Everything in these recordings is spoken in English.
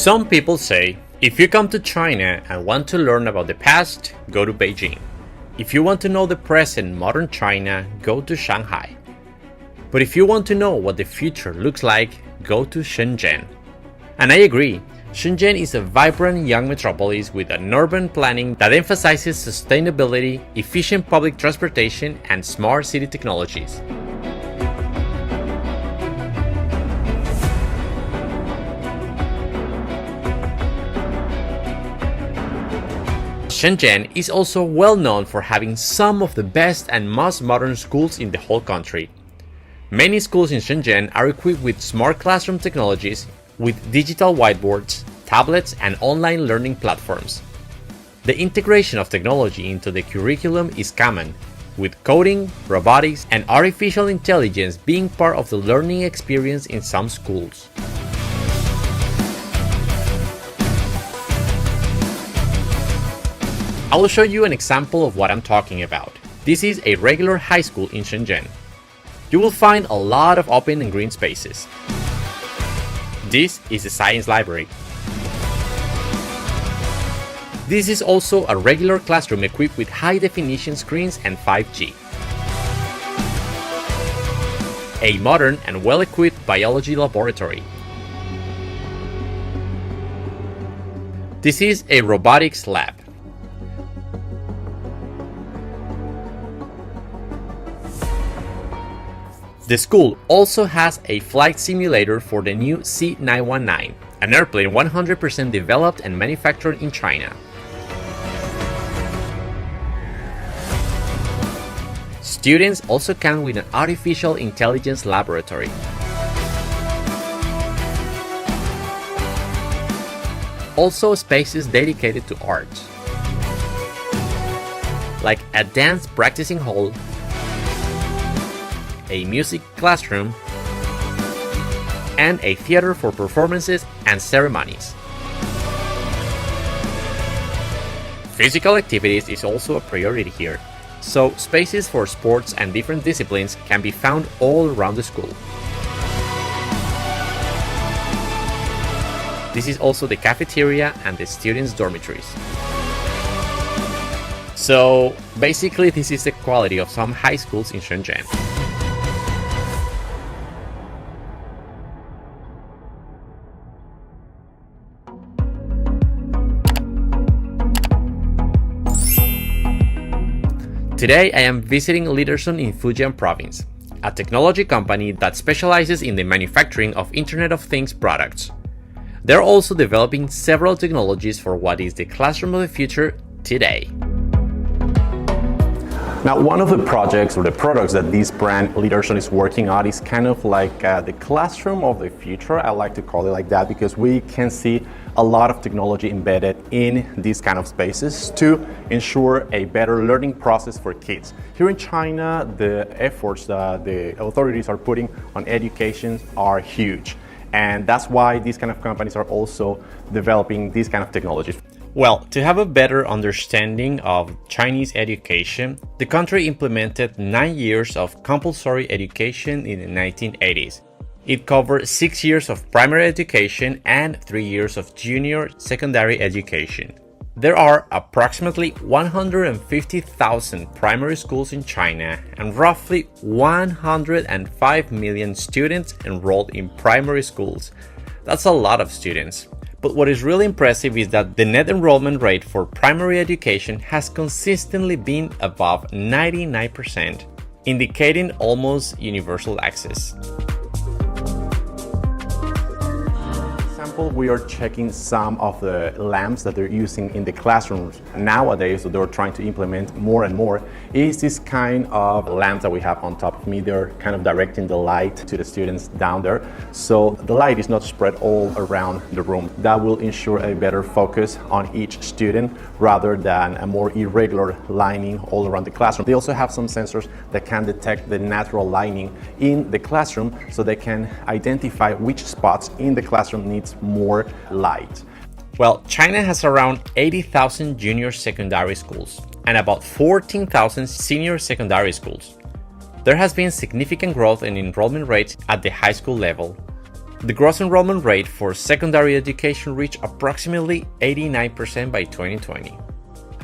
Some people say, if you come to China and want to learn about the past, go to Beijing. If you want to know the present modern China, go to Shanghai. But if you want to know what the future looks like, go to Shenzhen. And I agree, Shenzhen is a vibrant young metropolis with an urban planning that emphasizes sustainability, efficient public transportation, and smart city technologies. Shenzhen is also well known for having some of the best and most modern schools in the whole country. Many schools in Shenzhen are equipped with smart classroom technologies, with digital whiteboards, tablets, and online learning platforms. The integration of technology into the curriculum is common, with coding, robotics, and artificial intelligence being part of the learning experience in some schools. I will show you an example of what I'm talking about. This is a regular high school in Shenzhen. You will find a lot of open and green spaces. This is the science library. This is also a regular classroom equipped with high-definition screens and 5G. A modern and well-equipped biology laboratory. This is a robotics lab. The school also has a flight simulator for the new C919, an airplane 100% developed and manufactured in China. Students also come with an artificial intelligence laboratory. Also spaces dedicated to art, like a dance practicing hall, a music classroom, and a theater for performances and ceremonies. Physical activities is also a priority here, so spaces for sports and different disciplines can be found all around the school. This is also the cafeteria and the students' dormitories. So basically, this is the quality of some high schools in Shenzhen. Today I am visiting Liderson in Fujian province, a technology company that specializes in the manufacturing of Internet of Things products. They're also developing several technologies for what is the classroom of the future today. Now, one of the projects or the products that this brand Liderson is working on is kind of like the classroom of the future. I like to call it like that because we can see a lot of technology embedded in these kind of spaces to ensure a better learning process for kids. Here in China, the efforts that the authorities are putting on education are huge. And that's why these kind of companies are also developing these kind of technologies. Well, to have a better understanding of Chinese education, the country implemented 9 years of compulsory education in the 1980s. It covered 6 years of primary education and 3 years of junior secondary education. There are approximately 150,000 primary schools in China and roughly 105 million students enrolled in primary schools. That's a lot of students. But what is really impressive is that the net enrollment rate for primary education has consistently been above 99%, indicating almost universal access. We are checking some of the lamps that they're using in the classrooms nowadays, so they're trying to implement more and more, is this kind of lamps that we have on top of me. They're kind of directing the light to the students down there, so the light is not spread all around the room. That will ensure a better focus on each student rather than a more irregular lining all around the classroom. They also have some sensors that can detect the natural lining in the classroom, so they can identify which spots in the classroom needs more light. Well, China has around 80,000 junior secondary schools and about 14,000 senior secondary schools. There has been significant growth in enrollment rates at the high school level. The gross enrollment rate for secondary education reached approximately 89% by 2020.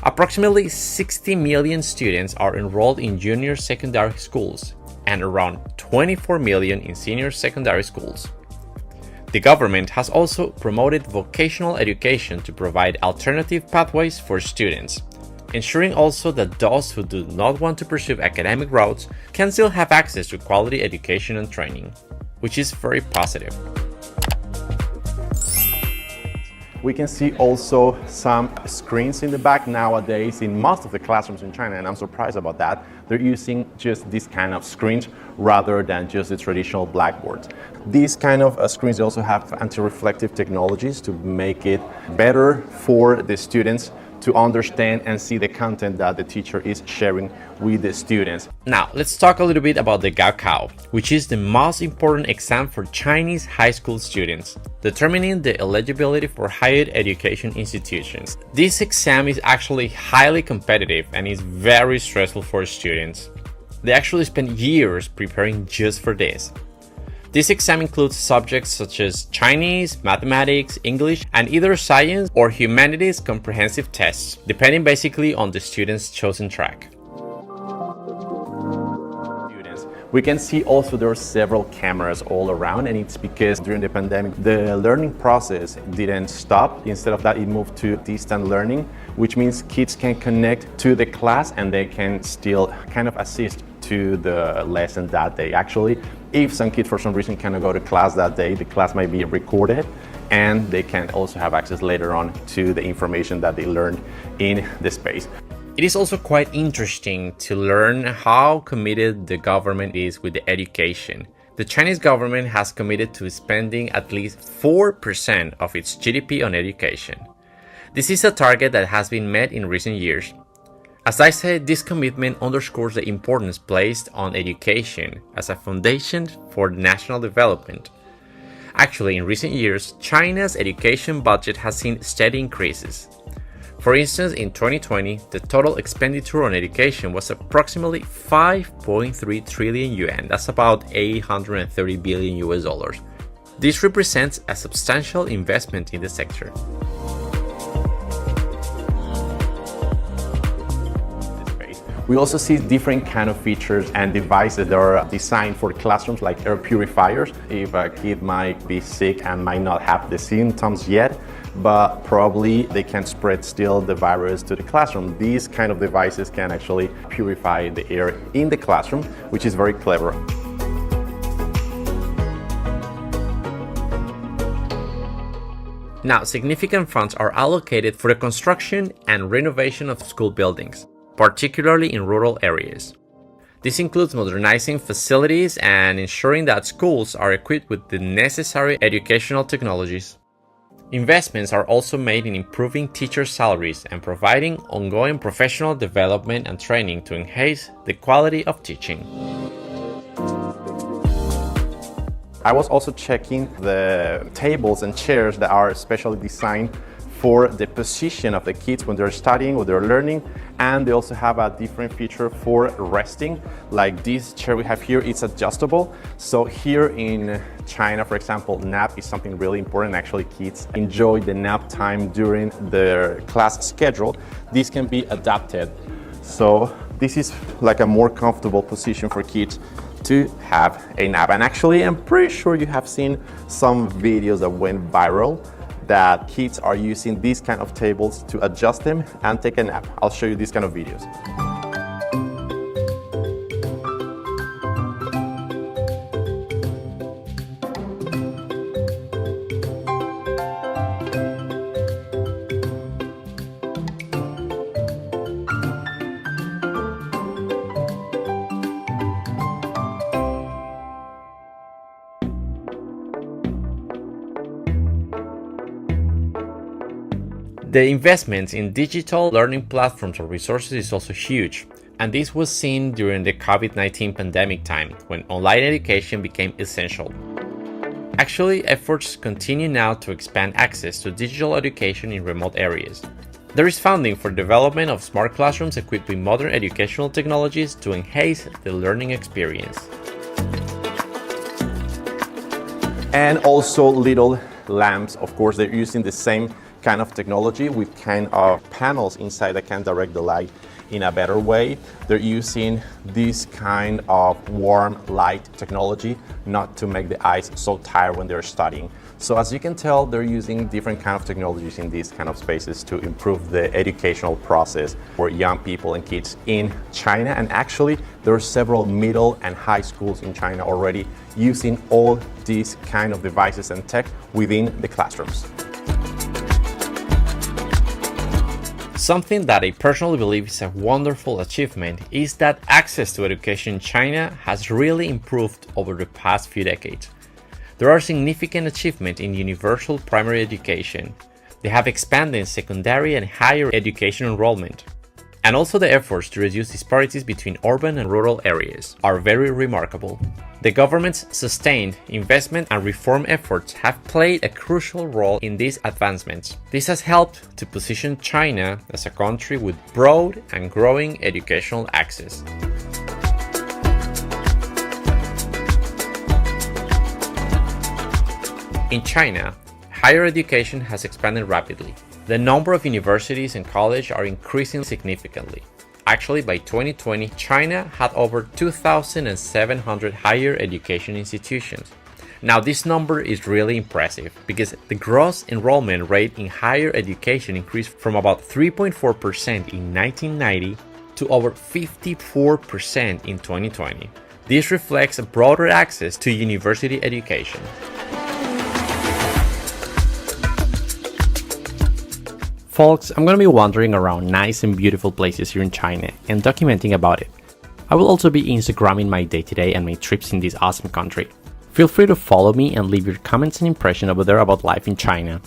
Approximately 60 million students are enrolled in junior secondary schools and around 24 million in senior secondary schools. The government has also promoted vocational education to provide alternative pathways for students, ensuring also that those who do not want to pursue academic routes can still have access to quality education and training, which is very positive. We can see also some screens in the back nowadays in most of the classrooms in China, and I'm surprised about that. They're using just this kind of screens rather than just the traditional blackboards. These kind of screens also have anti-reflective technologies to make it better for the students to understand and see the content that the teacher is sharing with the students. Now, let's talk a little bit about the Gaokao, which is the most important exam for Chinese high school students, determining the eligibility for higher education institutions. This exam is actually highly competitive and is very stressful for students. They actually spend years preparing just for this. This exam includes subjects such as Chinese, mathematics, English, and either science or humanities comprehensive tests, depending basically on the student's chosen track. We can see also there are several cameras all around, and it's because during the pandemic the learning process didn't stop. Instead of that, it moved to distant learning, which means kids can connect to the class and they can still kind of assist to the lesson that day. Actually, if some kids for some reason cannot go to class that day, the class might be recorded and they can also have access later on to the information that they learned in the space. It is also quite interesting to learn how committed the government is with the education. The Chinese government has committed to spending at least 4% of its GDP on education. This is a target that has been met in recent years. As I said, this commitment underscores the importance placed on education as a foundation for national development. Actually, in recent years, China's education budget has seen steady increases. For instance, in 2020, the total expenditure on education was approximately 5.3 trillion yuan. That's about 830 billion US dollars. This represents a substantial investment in the sector. We also see different kind of features and devices that are designed for classrooms, like air purifiers. If a kid might be sick and might not have the symptoms yet, but probably they can spread still the virus to the classroom. These kind of devices can actually purify the air in the classroom, which is very clever. Now, significant funds are allocated for the construction and renovation of school buildings, particularly in rural areas. This includes modernizing facilities and ensuring that schools are equipped with the necessary educational technologies. Investments are also made in improving teacher salaries and providing ongoing professional development and training to enhance the quality of teaching. I was also checking the tables and chairs that are specially designed for the position of the kids when they're studying or they're learning, and they also have a different feature for resting. Like this chair we have here, it's adjustable. So here in China, for example, nap is something really important. Actually, kids enjoy the nap time during their class schedule. This can be adapted. So this is like a more comfortable position for kids to have a nap. And actually, I'm pretty sure you have seen some videos that went viral that kids are using these kind of tables to adjust them and take a nap. I'll show you these kind of videos. The investments in digital learning platforms or resources is also huge, and this was seen during the COVID-19 pandemic time when online education became essential. Actually, efforts continue now to expand access to digital education in remote areas. There is funding for development of smart classrooms equipped with modern educational technologies to enhance the learning experience. And also little lamps. Of course, they're using the same kind of technology with kind of panels inside that can direct the light in a better way. They're using this kind of warm light technology not to make the eyes so tired when they're studying. So as you can tell, they're using different kind of technologies in these kind of spaces to improve the educational process for young people and kids in China. And actually, there are several middle and high schools in China already using all these kind of devices and tech within the classrooms. Something that I personally believe is a wonderful achievement is that access to education in China has really improved over the past few decades. There are significant achievements in universal primary education. They have expanded secondary and higher education enrollment. And also the efforts to reduce disparities between urban and rural areas are very remarkable. The government's sustained investment and reform efforts have played a crucial role in these advancements. This has helped to position China as a country with broad and growing educational access. In China, higher education has expanded rapidly. The number of universities and colleges are increasing significantly. Actually, by 2020, China had over 2,700 higher education institutions. Now, this number is really impressive because the gross enrollment rate in higher education increased from about 3.4% in 1990 to over 54% in 2020. This reflects a broader access to university education. Folks, I'm gonna be wandering around nice and beautiful places here in China and documenting about it. I will also be Instagramming my day-to-day and my trips in this awesome country. Feel free to follow me and leave your comments and impressions over there about life in China.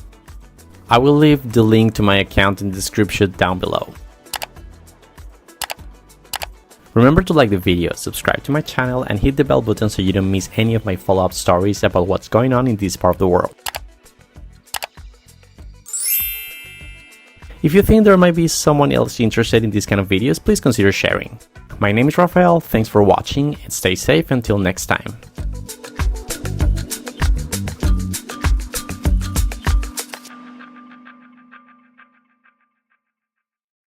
I will leave the link to my account in the description down below. Remember to like the video, subscribe to my channel and hit the bell button so you don't miss any of my follow-up stories about what's going on in this part of the world. If you think there might be someone else interested in these kind of videos, please consider sharing. My name is Rafael, thanks for watching and stay safe until next time.